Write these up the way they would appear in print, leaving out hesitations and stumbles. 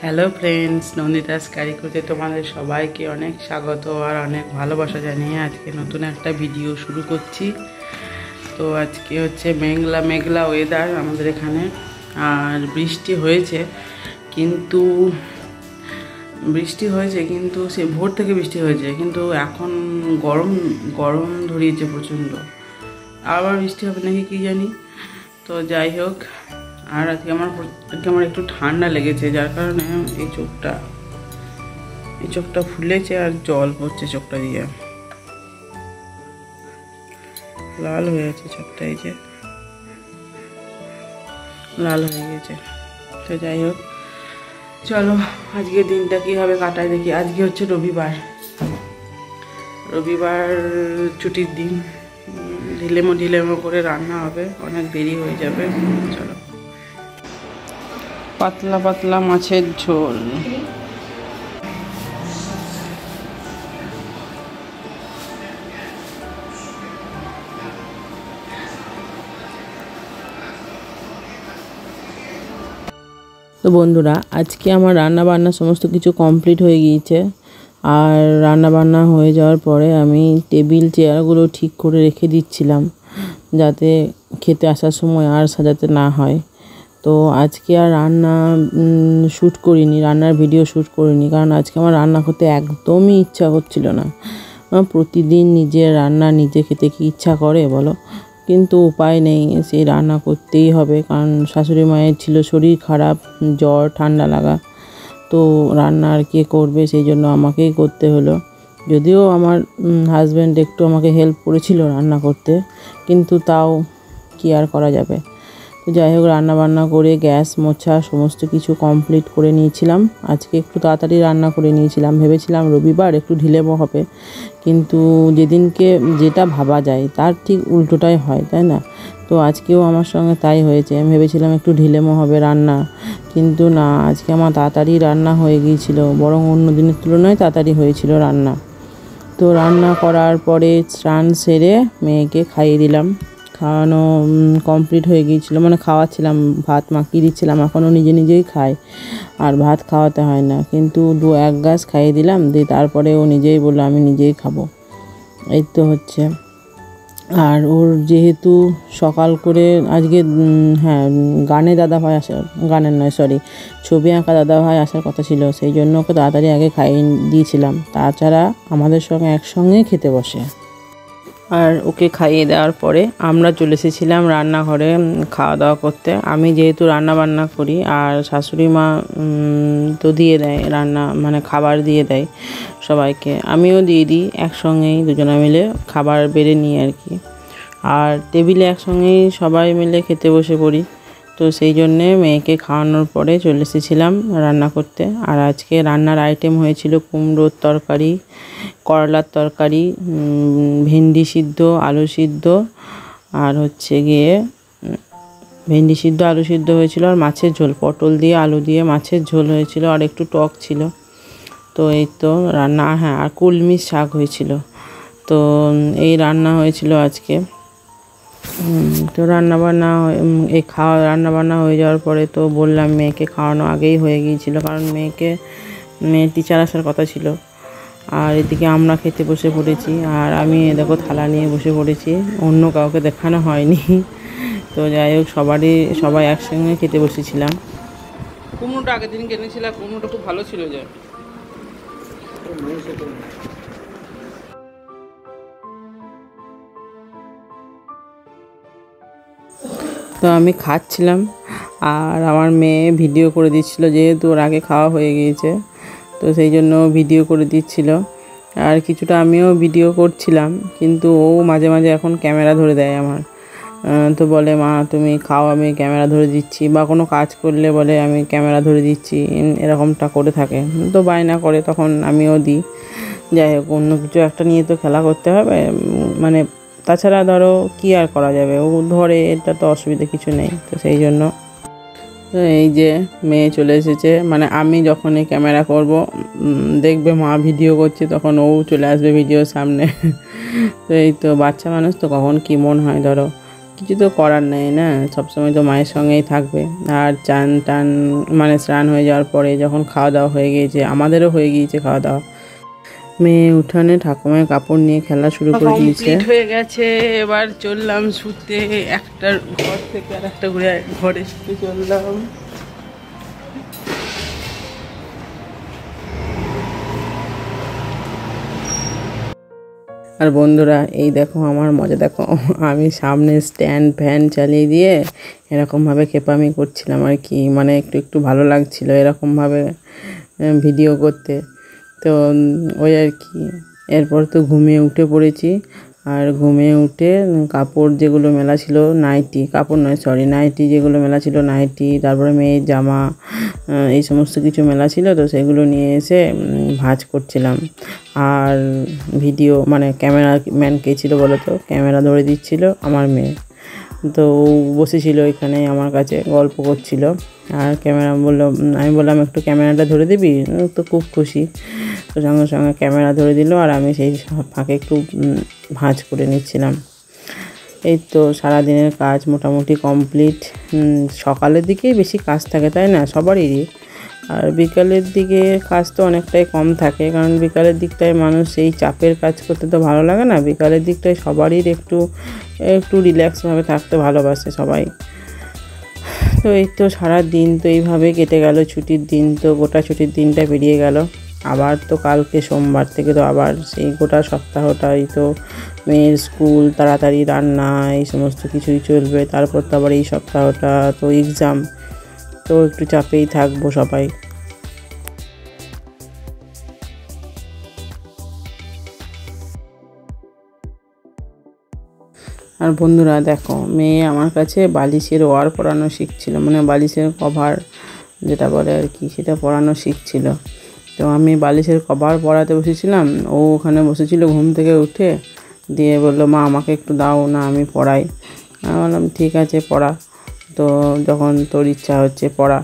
Hello friends, নন্দিতাস কারিকুরিতে তোমাদের সবাইকে অনেক স্বাগত আর অনেক ভালোবাসা জানিয়ে আজকে নতুন একটা ভিডিও শুরু করছি। তো আজকে হচ্ছে মেঘলা মেঘলা ওয়েদার আমাদের এখানে, আর বৃষ্টি হয়েছে কিন্তু সে ভোর থেকে বৃষ্টি হয়েছে, কিন্তু এখন গরম গরম ধরিয়েছে প্রচণ্ড। আবার বৃষ্টি হবে নাকি কি জানি। তো যাই হোক, আর আজকে আমার একটু ঠান্ডা লেগেছে, যার কারণে এই চোখটা ফুলেছে আর জল পড়ছে চোখটা দিয়ে, লাল হয়ে গেছে চোখটা, এই যে লাল হয়ে গেছে। তো যাই হোক, চলো আজকে দিনটা কীভাবে কাটায় দেখি। আজকে হচ্ছে রবিবার ছুটির দিন। ঢিলেমো করে রান্না হবে, অনেক দেরি হয়ে যাবে। চলো, পাতলা পাতলা মাছের ঝোল। তো বন্ধুরা, আজকে আমার রান্না বান্না সমস্ত কিছু কমপ্লিট হয়ে গিয়েছে। আর রান্না বান্না হয়ে যাওয়ার পরে আমি টেবিল চেয়ারগুলো ঠিক করে রেখে দিচ্ছিলাম, যাতে খেতে আসার সময় আর সাজাতে না হয়। তো আজকে আর রান্নার ভিডিও শ্যুট করিনি, কারণ আজকে আমার রান্না করতে একদমই ইচ্ছা করছিল না। প্রতিদিন নিজের রান্না নিজে খেতে কি ইচ্ছা করে বলো, কিন্তু উপায় নেই, সেই রান্না করতেই হবে। কারণ শাশুড়ি মায়ের ছিল শরীর খারাপ, জ্বর ঠান্ডা লাগা, তো রান্না আর কে করবে, সেই জন্য আমাকেই করতে হলো। যদিও আমার হাজব্যান্ড একটু আমাকে হেল্প করেছিল রান্না করতে, কিন্তু তাও কি আর করা যাবে। তো যাই হোক, রান্নাবান্না করে গ্যাস মোছা সমস্ত কিছু কমপ্লিট করে নিয়েছিলাম। আজকে একটু তাড়াতাড়ি রান্না করে নিয়েছিলাম, ভেবেছিলাম রবিবার একটু ঢিলেমো হবে, কিন্তু যেদিনকে যেটা ভাবা যায় তার ঠিক উল্টোটাই হয়, তাই না? তো আজকেও আমার সঙ্গে তাই হয়েছে। আমি ভেবেছিলাম একটু ঢিলেমো হবে রান্না, কিন্তু না, আজকে আমার তাড়াতাড়ি রান্না হয়ে গিয়েছিল, বরং অন্য দিনের তুলনায় তাড়াতাড়ি হয়েছিল রান্না। তো রান্না করার পরে স্নান সেরে মেয়েকে খাইয়ে দিলাম। খাওয়ানো কমপ্লিট হয়ে গিয়েছিলো, মানে খাওয়াচ্ছিলাম, ভাত মাখিয়ে দিচ্ছিলাম। এখনও নিজেই খায়, আর ভাত খাওয়াতে হয় না, কিন্তু এক গাছ খাইয়ে দিলাম, দিয়ে তারপরে ও নিজেই বললো আমি নিজেই খাবো। এই তো হচ্ছে। আর ওর যেহেতু সকাল করে আজকে ছবি আঁকা দাদাভাই আসার কথা ছিল, সেই জন্য ওকে তাড়াতাড়ি আগে খাইয়ে দিয়েছিলাম। তাছাড়া আমাদের সঙ্গে একসঙ্গেই খেতে বসে। আর ওকে খাইয়ে দেওয়ার পরে আমরা চলে এসেছিলাম রান্নাঘরে খাওয়া দাওয়া করতে। আমি যেহেতু রান্না বান্না করি, আর শাশুড়ি মা তো দিয়ে দেয় রান্না, মানে খাবার দিয়ে দেয় সবাইকে, আমিও দিয়ে দিই, একসঙ্গেই দুজনে মিলে খাবার বেড়ে নিই আর কি। আর টেবিলে একসঙ্গেই সবাই মিলে খেতে বসে পড়ি। তো সেই জন্যে মেয়েকে খাওয়ানোর পরে চলে এসেছিলাম রান্না করতে। আর আজকে রান্নার আইটেম হয়েছিল কুমড়োর তরকারি, করলার তরকারি, ভেন্ডি সিদ্ধ, আলু সিদ্ধ, আর হচ্ছে গিয়ে ভেন্ডি সিদ্ধ আলু সিদ্ধ হয়েছিল, আর মাছের ঝোল, পটল দিয়ে আলু দিয়ে মাছের ঝোল হয়েছিল, আর একটু টক ছিল। তো এই তো রান্না, আর কুলমির শাক হয়েছিল। তো এই রান্না হয়েছিল আজকে। তো রান্নাবান্না হয়ে যাওয়ার পরে তো বললাম, মেয়েকে খাওয়ানো আগেই হয়ে গিয়েছিল, কারণ মেয়ের টিচার আসার কথা ছিল। আর এদিকে আমরা খেতে বসে পড়েছি, আর আমি দেখো থালা নিয়ে বসে পড়েছি, অন্য কাউকে দেখানো হয়নি। তো যাই হোক, সবাই একসঙ্গে খেতে বসেছিলাম। কুমড়োটা আগের দিন কিনেছিলাম, কুমড়োটা খুব ভালো ছিল। তো আমি খাচ্ছিলাম, আর আমার মেয়ে ভিডিও করে দিচ্ছিল, যেহেতু ওর আগে খাওয়া হয়ে গিয়েছে, তো সেই জন্য ভিডিও করে দিচ্ছিল। আর কিছুটা আমিও ভিডিও করছিলাম, কিন্তু ও মাঝে মাঝে এখন ক্যামেরা ধরে দেয় আমার। তো বলে, মা তুমি খাও, আমি ক্যামেরা ধরে দিচ্ছি, বা কোনো কাজ করলে বলে আমি ক্যামেরা ধরে দিচ্ছি, এরকমটা করে থাকে। তো বায়না করে, তখন আমিও দিই। যাই হোক, অন্য কিছু একটা নিয়ে তো খেলা করতে হবে, মানে তাছাড়া ধরো কি আর করা যাবে, ও ধরে, এটা তো অসুবিধা কিছু নেই। তো সেই জন্য এই যে মেয়ে চলে এসেছে, মানে আমি যখনই ক্যামেরা করব, দেখবে মা ভিডিও করছে, তখন ও চলে আসবে ভিডিওর সামনে। তো এই তো বাচ্চা মানুষ, তো কখন কী মন হয় ধরো, কিছু তো করার নেই না, সবসময় তো মায়ের সঙ্গেই থাকবে। আর চান টান মানে স্নান হয়ে যাওয়ার পরে যখন খাওয়া দাওয়া হয়ে গিয়েছে, আমাদেরও হয়ে গিয়েছে খাওয়া দাওয়া, মেয়ে উঠানে ঠাকুমার কাপড় নিয়ে খেলা শুরু করে দিয়েছে। হয়ে গেছে, এবার চললাম শুতে। একটা ঘর থেকে আর একটা ঘরে শুতে চললাম। আর বন্ধুরা এই দেখো আমার মজা দেখো, আমি সামনে স্ট্যান্ড ফ্যান চালিয়ে দিয়ে এরকমভাবে খেপামি করছিলাম আর কি, মানে একটু একটু ভালো লাগছিলো এরকমভাবে ভিডিও করতে। তো ওই আর কি, এরপর তো ঘুমিয়ে উঠে পড়েছি। আর ঘুমিয়ে উঠে কাপড় যেগুলো মেলা ছিল, নাইটি, কাপড় নয় সরি, নাইটি যেগুলো মেলা ছিল, নাইটি, তারপরে মেয়ের জামা, এই সমস্ত কিছু মেলা ছিল। তো সেগুলো নিয়ে এসে ভাঁজ করছিলাম। আর ভিডিও মানে ক্যামেরাম্যান কে ছিল বলো তো, ক্যামেরা ধরে দিচ্ছিল আমার মেয়ে। তো ও বসেছিল এখানে আমার কাছে গল্প করছিল। আর আমি বললাম একটু ক্যামেরাটা ধরে দিবি, তো খুব খুশি। তো সঙ্গে সঙ্গে ক্যামেরা ধরে দিল, আর আমি সেই ফাঁকে একটু ভাঁজ করে নিচ্ছিলাম। এই তো সারাদিনের কাজ মোটামুটি কমপ্লিট। সকালের দিকেই বেশি কাজ থাকে তাই না সবারই, আর বিকালের দিকে কাজ তো অনেকটাই কম থাকে, কারণ বিকালের দিকটায় মানুষ এই চাপের কাজ করতে তো ভালো লাগে না। বিকালের দিকটায় সবারই একটু একটু রিল্যাক্সভাবে থাকতে ভালোবাসে সবাই। তো এই তো সারা দিন তো এইভাবে কেটে গেল, ছুটির দিন তো গোটা ছুটির দিনটা পেরিয়ে গেল। আবার তো কালকে সোমবার থেকে তো আবার সেই গোটা সপ্তাহটাই তো মেয়ের স্কুল, তাড়াতাড়ি রান্না, এই সমস্ত কিছুই চলবে। তারপর তো আবার এই সপ্তাহটা তো এক্সাম, তো একটু চাপেই থাকবো সবাই। আর বন্ধুরা দেখো, মেয়ে আমার কাছে বালিশের ওয়ার পরানো শিখছিল, মানে বালিশের কভার যেটা বলে আর কি, সেটা পরানো শিখছিল। তো আমি বালিশের কভার পরাতে বসেছিলাম, ও ওখানে বসেছিল ঘুম থেকে উঠে, দিয়ে বললো মা আমাকে একটু দাও না, আমি পড়াই। আমি বললাম ঠিক আছে পড়া, তো যখন তোর ইচ্ছা হচ্ছে পড়া।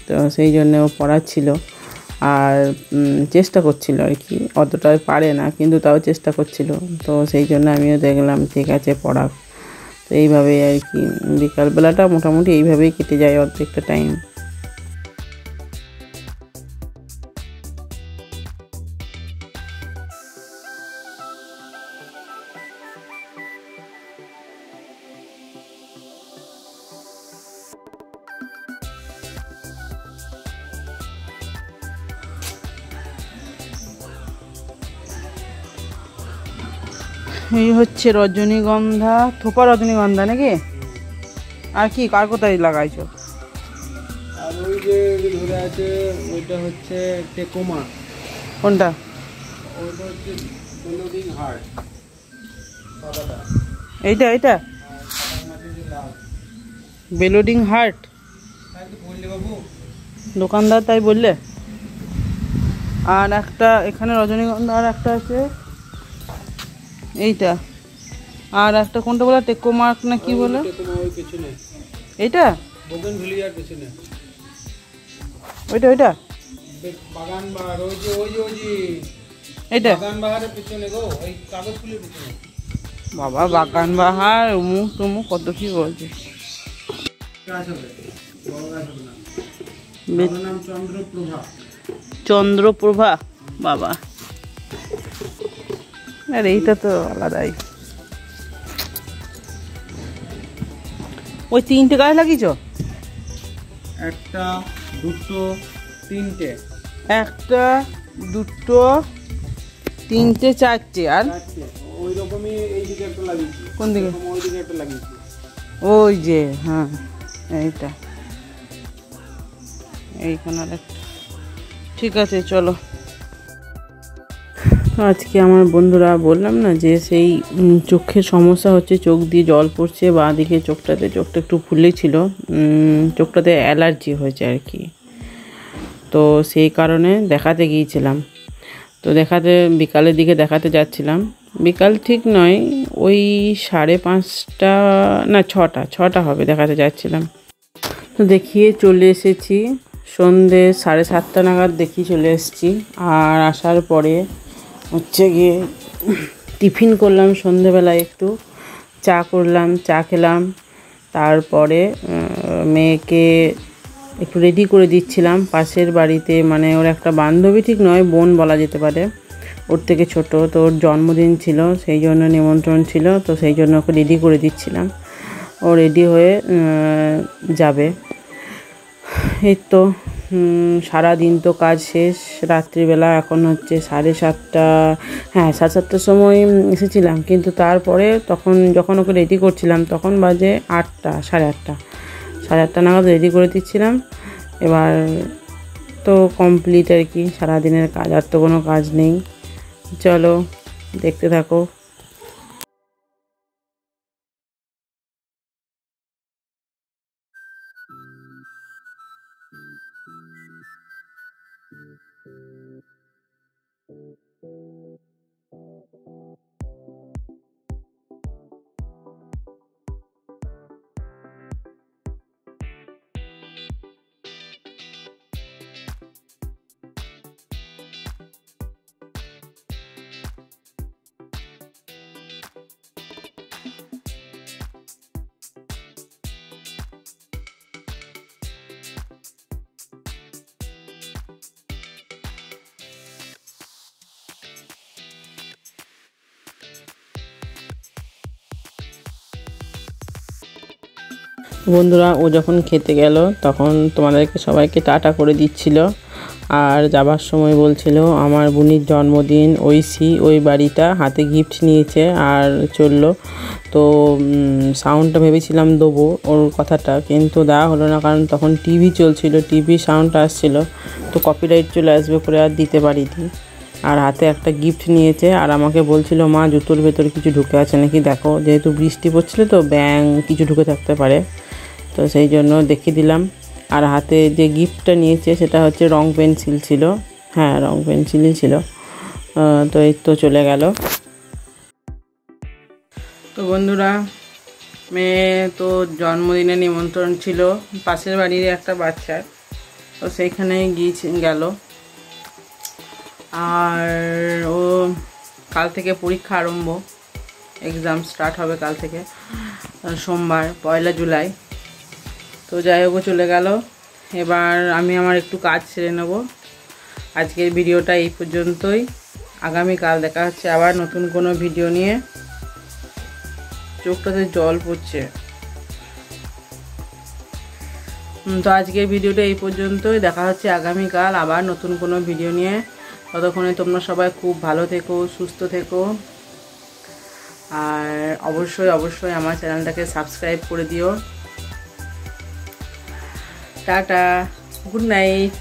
তো সেই জন্য ও পড়াচ্ছিল আর চেষ্টা করছিল আর কি, অতটা পারে না কিন্তু তাও চেষ্টা করছিল। তো সেই জন্য আমিও দেখলাম ঠিক আছে পড়া। তো এইভাবেই আর কি বিকালবেলাটা মোটামুটি এইভাবেই কেটে যায় অর্ধেকটা টাইম। এই হচ্ছে রজনীগন্ধা, থোপা রজনীগন্ধা নাকি? আর কি কার কোথায় লাগাইছো? আর ওই যে ধরে আছে ওইটা হচ্ছে টেকোমা। কোনটা? ওইটা হচ্ছে বেলোডিং হার্ট। এইটা এইটা বেলোডিং হার্ট বললে বাবু দোকানদার তাই বললে। আর একটা এখানে রজনীগন্ধা, আর একটা আছে এইটা, আর একটা কোনটা বলে টেকোমার্ক না কি বলে? টেকোমা ওই পেছনে, এইটা বোগেনভিলিয়ার পেছনে ওইটা ওইটা বাগান বাহার, ওই যে ওই যে ওই যে এইটা বাগান বাহারের পেছনে গো, ওই কাগজ ফুলের পেছনে। বাবা বাগান বাহার অমুক তমুক কত কি বলছে। গাছ হবে, বড় গাছ হবে না। ওর নাম চন্দ্রপ্রভা। চন্দ্রপ্রভা বাবা, আর এইটা তো আলাদাই। ওই তিনটে গাছ লাগিয়েছ? একটা, দুটো, তিনটে। একটা, দুটো, তিনটে, চারটে। আর ওই রকমই এই দিকে একটা লাগিয়েছি। কোন দিকে? ওই দিকে একটা লাগিয়েছি। ওই যে হ্যাঁ এইটা, এইখানে আর একটা। ঠিক আছে চলো। তো আজকে আমার বন্ধুরা বললাম না যে সেই চোখের সমস্যা হচ্ছে, চোখ দিয়ে জল পড়ছে, বাঁ দিকে চোখটা একটু ফুলেছিল, চোখটাতে অ্যালার্জি হয়েছে আর কি। তো সেই কারণে দেখাতে গিয়েছিলাম। তো বিকালের দিকে দেখাতে যাচ্ছিলাম, বিকাল ঠিক নয়, ওই 5:30 না 6টা হবে, দেখাতে যাচ্ছিলাম। তো দেখিয়ে চলে এসেছি, সন্ধ্যে 7:30 নাগাদ দেখিয়ে চলে এসেছি। আর আসার পরে হচ্ছে গিয়ে টিফিন করলাম সন্ধ্যেবেলায় একটু। চা করলাম, চা খেলাম। তারপরে মেয়েকে একটু রেডি করে দিচ্ছিলাম। পাশের বাড়িতে মানে ওর একটা বান্ধবী, ঠিক নয় বোন বলা যেতে পারে, ওর থেকে ছোট, তো ওর জন্মদিন ছিল, সেই জন্য নিমন্ত্রণ ছিল, তো সেই জন্য ওকে রেডি করে দিচ্ছিলাম। ও রেডি হয়ে যাবে। এই তো সারাদিন তো কাজ শেষ। রাত্রিবেলা এখন হচ্ছে 7:30, হ্যাঁ 7:30টার সময় এসেছিলাম, কিন্তু তারপরে যখন ওকে রেডি করছিলাম তখন বাজে 8টা, 8:30, 8:30 নাগাদ রেডি করে দিচ্ছিলাম। এবার তো কমপ্লিট আর কি সারাদিনের কাজ, আর তো কোনো কাজ নেই। চলো দেখতে থাকো। বন্ধুরা, ও যখন খেতে গেল তখন তোমাদেরকে সবাইকে টাটা করে দিচ্ছিল, আর যাবার সময় বলছিল আমার বোনের জন্মদিন, ওই বাড়িটা, হাতে গিফট নিয়েছে আর চললো। তো সাউন্ডটা ভেবেছিলাম দেবো ওর কথাটা, কিন্তু দেওয়া হলো না, কারণ তখন টিভি চলছিল, টিভি সাউন্ডটা আসছিল, তো কপিরাইট চলে আসবে করে আর দিতে পারিনি। আর হাতে একটা গিফট নিয়েছে, আর আমাকে বলছিল মা জুতোর ভেতর কিছু ঢুকে আছে নাকি দেখো, যেহেতু বৃষ্টি পড়ছিল তো ব্যাঙ কিছু ঢুকে থাকতে পারে, তো সেই জন্য দেখিয়ে দিলাম। আর হাতে যে গিফটটা নিয়েছে সেটা হচ্ছে রং পেন্সিল ছিল, হ্যাঁ রং পেন্সিলই ছিল। তো এই তো চলে গেল। তো বন্ধুরা, মেয়ে তো জন্মদিনে নিমন্ত্রণ ছিল পাশের বাড়ির একটা বাচ্চার, তো সেইখানে গেল। আর ও কাল থেকে পরীক্ষা আরম্ভ, এক্সাম স্টার্ট হবে কাল থেকে, সোমবার 1 জুলাই। তো যাই হোক চলে গেল। এবার আমি আমার একটু কাজ সেরে নেব। আজকের ভিডিওটা এই পর্যন্তই। আগামীকাল দেখা হচ্ছে আবার নতুন কোনো ভিডিও নিয়ে। চোখটাতে জল পড়ছে। তো আজকের ভিডিওটা এই পর্যন্তই, দেখা হচ্ছে আগামীকাল আবার নতুন কোনো ভিডিও নিয়ে। ততক্ষণে তোমরা সবাই খুব ভালো থেকো, সুস্থ থেকো, আর অবশ্যই আমার চ্যানেলটাকে সাবস্ক্রাইব করে দিও। Tata, good night.